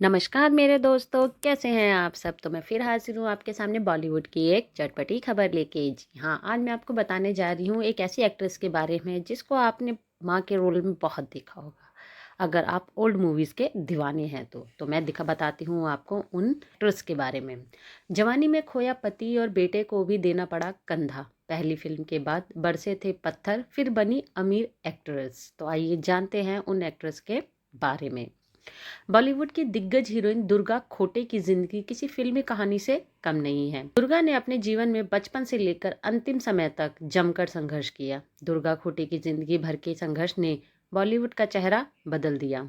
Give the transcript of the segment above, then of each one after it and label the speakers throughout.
Speaker 1: नमस्कार मेरे दोस्तों, कैसे हैं आप सब। तो मैं फिर हाजिर हूँ आपके सामने बॉलीवुड की एक चटपटी खबर लेके। जी हाँ, आज मैं आपको बताने जा रही हूँ एक ऐसी एक्ट्रेस के बारे में जिसको आपने माँ के रोल में बहुत देखा होगा। अगर आप ओल्ड मूवीज़ के दीवाने हैं तो मैं बताती हूँ आपको उन एक्ट्रेस के बारे में। जवानी में खोया पति और बेटे को भी देना पड़ा कंधा। पहली फिल्म के बाद बरसे थे पत्थर, फिर बनी अमीर एक्ट्रेस। तो आइए जानते हैं उन एक्ट्रेस के बारे में। बॉलीवुड की दिग्गज हीरोइन दुर्गा खोटे की जिंदगी किसी फिल्मी कहानी से कम नहीं है। दुर्गा ने अपने जीवन में बचपन से लेकर अंतिम समय तक जमकर संघर्ष किया। दुर्गा खोटे की जिंदगी भर के संघर्ष ने बॉलीवुड का चेहरा बदल दिया।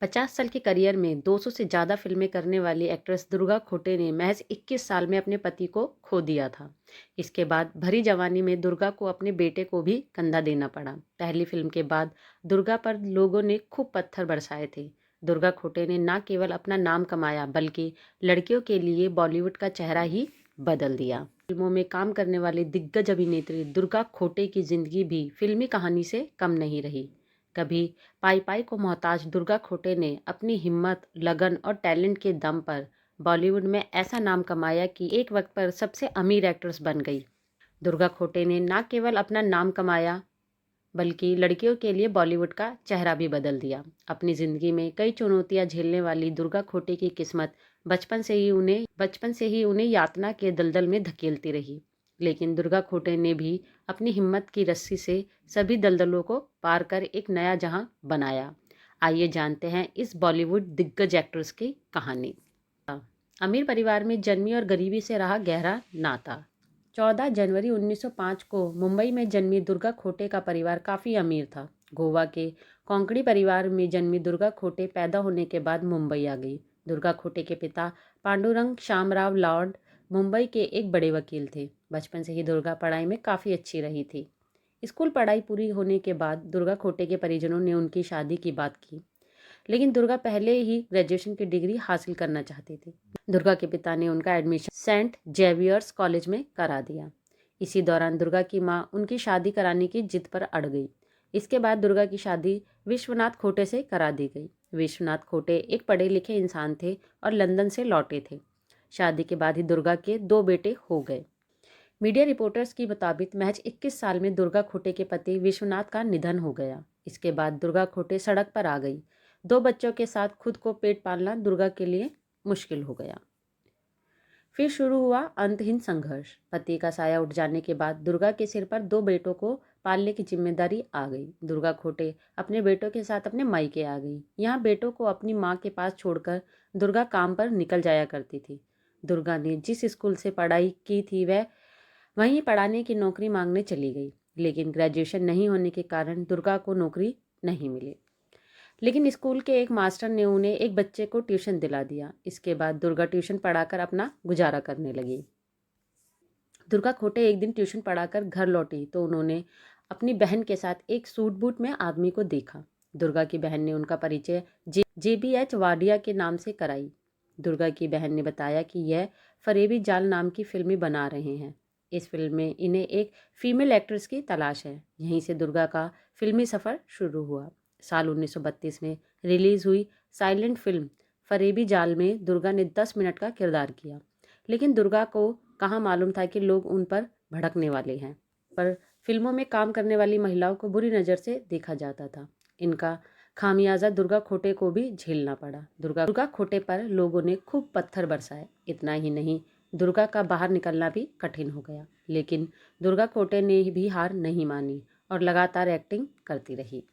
Speaker 1: 50 साल के करियर में 200 से ज्यादा फिल्में करने वाली एक्ट्रेस दुर्गा खोटे ने महज 21 साल में अपने पति को खो दिया था। इसके बाद भरी जवानी में दुर्गा को अपने बेटे को भी कंधा देना पड़ा। पहली फिल्म के बाद दुर्गा पर लोगों ने खूब पत्थर बरसाए थे। दुर्गा खोटे ने न केवल अपना नाम कमाया बल्कि लड़कियों के लिए बॉलीवुड का चेहरा ही बदल दिया। फिल्मों में काम करने वाली दिग्गज अभिनेत्री दुर्गा खोटे की जिंदगी भी फिल्मी कहानी से कम नहीं रही। कभी पाई पाई को मोहताज दुर्गा खोटे ने अपनी हिम्मत, लगन और टैलेंट के दम पर बॉलीवुड में ऐसा नाम कमाया कि एक वक्त पर सबसे अमीर एक्ट्रेस बन गई। दुर्गा खोटे ने न केवल अपना नाम कमाया बल्कि लड़कियों के लिए बॉलीवुड का चेहरा भी बदल दिया। अपनी ज़िंदगी में कई चुनौतियां झेलने वाली दुर्गा खोटे की किस्मत बचपन से ही उन्हें यातना के दलदल में धकेलती रही। लेकिन दुर्गा खोटे ने भी अपनी हिम्मत की रस्सी से सभी दलदलों को पार कर एक नया जहां बनाया। आइए जानते हैं इस बॉलीवुड दिग्गज एक्ट्रेस की कहानी। अमीर परिवार में जन्मी और गरीबी से रहा गहरा नाता। 14 जनवरी 1905 को मुंबई में जन्मी दुर्गा खोटे का परिवार काफ़ी अमीर था। गोवा के कोंकणी परिवार में जन्मी दुर्गा खोटे पैदा होने के बाद मुंबई आ गई। दुर्गा खोटे के पिता पांडुरंग शामराव लॉर्ड मुंबई के एक बड़े वकील थे। बचपन से ही दुर्गा पढ़ाई में काफ़ी अच्छी रही थी। स्कूल पढ़ाई पूरी होने के बाद दुर्गा खोटे के परिजनों ने उनकी शादी की बात की, लेकिन दुर्गा पहले ही ग्रेजुएशन की डिग्री हासिल करना चाहती थी। दुर्गा के पिता ने उनका एडमिशन सेंट जेवियर्स कॉलेज में करा दिया। इसी दौरान दुर्गा की मां उनकी शादी कराने की जिद पर अड़ गई। इसके बाद दुर्गा की शादी विश्वनाथ खोटे से करा दी गई। विश्वनाथ खोटे एक पढ़े लिखे इंसान थे और लंदन से लौटे थे। शादी के बाद ही दुर्गा के 2 बेटे हो गए। मीडिया रिपोर्टर्स की मुताबिक महज 21 साल में दुर्गा खोटे के पति विश्वनाथ का निधन हो गया। इसके बाद दुर्गा खोटे सड़क पर आ गई। 2 बच्चों के साथ खुद को पेट पालना दुर्गा के लिए मुश्किल हो गया। फिर शुरू हुआ अंतहीन संघर्ष। पति का साया उठ जाने के बाद दुर्गा के सिर पर 2 बेटों को पालने की जिम्मेदारी आ गई। दुर्गा खोटे अपने बेटों के साथ अपने मायके आ गई। यहाँ बेटों को अपनी माँ के पास छोड़कर दुर्गा काम पर निकल जाया करती थी। दुर्गा ने जिस स्कूल से पढ़ाई की थी वह वहीं पढ़ाने की नौकरी मांगने चली गई, लेकिन ग्रेजुएशन नहीं होने के कारण दुर्गा को नौकरी नहीं मिली। लेकिन स्कूल के एक मास्टर ने उन्हें एक बच्चे को ट्यूशन दिला दिया। इसके बाद दुर्गा ट्यूशन पढ़ाकर अपना गुजारा करने लगी। दुर्गा खोटे एक दिन ट्यूशन पढ़ाकर घर लौटी तो उन्होंने अपनी बहन के साथ एक सूट बूट में आदमी को देखा। दुर्गा की बहन ने उनका परिचय JBH वाडिया के नाम से कराई। दुर्गा की बहन ने बताया कि यह फरेबी जाल नाम की फिल्में बना रहे हैं। इस फिल्म में इन्हें एक फीमेल एक्ट्रेस की तलाश है। यहीं से दुर्गा का फिल्मी सफ़र शुरू हुआ। साल 1932 में रिलीज़ हुई साइलेंट फिल्म फरेबी जाल में दुर्गा ने 10 मिनट का किरदार किया। लेकिन दुर्गा को कहाँ मालूम था कि लोग उन पर भड़कने वाले हैं। पर फिल्मों में काम करने वाली महिलाओं को बुरी नज़र से देखा जाता था। इनका खामियाजा दुर्गा खोटे को भी झेलना पड़ा। दुर्गा खोटे पर लोगों ने खूब पत्थर बरसाए। इतना ही नहीं, दुर्गा का बाहर निकलना भी कठिन हो गया। लेकिन दुर्गा खोटे ने भी हार नहीं मानी और लगातार एक्टिंग करती रही।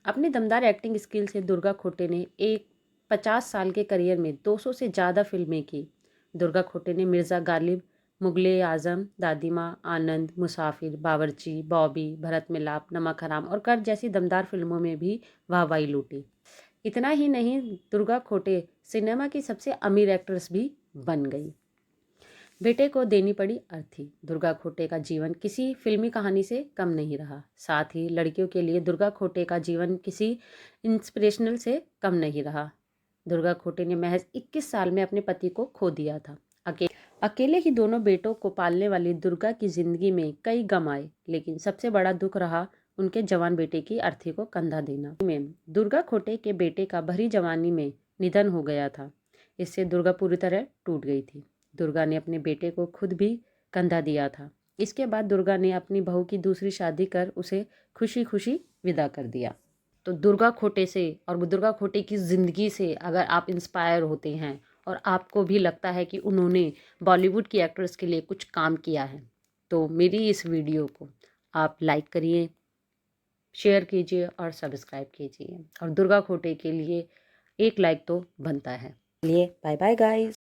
Speaker 1: अपनी दमदार एक्टिंग स्किल से दुर्गा खोटे ने एक 50 साल के करियर में 200 से ज़्यादा फिल्में की। दुर्गा खोटे ने मिर्ज़ा गालिब, मुगले आज़म, दादी माँ, आनंद, मुसाफिर, बावर्ची, बॉबी, भरत मिलाप, नमक हराम और कर्ज जैसी दमदार फिल्मों में भी वाहवाही लूटी। इतना ही नहीं, दुर्गा खोटे सिनेमा की सबसे अमीर एक्ट्रेस भी बन गई। बेटे को देनी पड़ी अर्थी। दुर्गा खोटे का जीवन किसी फिल्मी कहानी से कम नहीं रहा। साथ ही लड़कियों के लिए दुर्गा खोटे का जीवन किसी इंस्पिरेशनल से कम नहीं रहा। दुर्गा खोटे ने महज 21 साल में अपने पति को खो दिया था। अकेले ही दोनों बेटों को पालने वाली दुर्गा की जिंदगी में कई गम आए, लेकिन सबसे बड़ा दुख रहा उनके जवान बेटे की अर्थी को कंधा देना। दुर्गा खोटे के बेटे का भरी जवानी में निधन हो गया था। इससे दुर्गा पूरी तरह टूट गई थी। दुर्गा ने अपने बेटे को खुद भी कंधा दिया था। इसके बाद दुर्गा ने अपनी बहू की दूसरी शादी कर उसे खुशी खुशी विदा कर दिया। तो दुर्गा खोटे से और दुर्गा खोटे की ज़िंदगी से अगर आप इंस्पायर होते हैं और आपको भी लगता है कि उन्होंने बॉलीवुड की एक्ट्रेस के लिए कुछ काम किया है, तो मेरी इस वीडियो को आप लाइक करिए, शेयर कीजिए और सब्सक्राइब कीजिए। और दुर्गा खोटे के लिए एक लाइक तो बनता है। चलिए बाय बाय गाइस।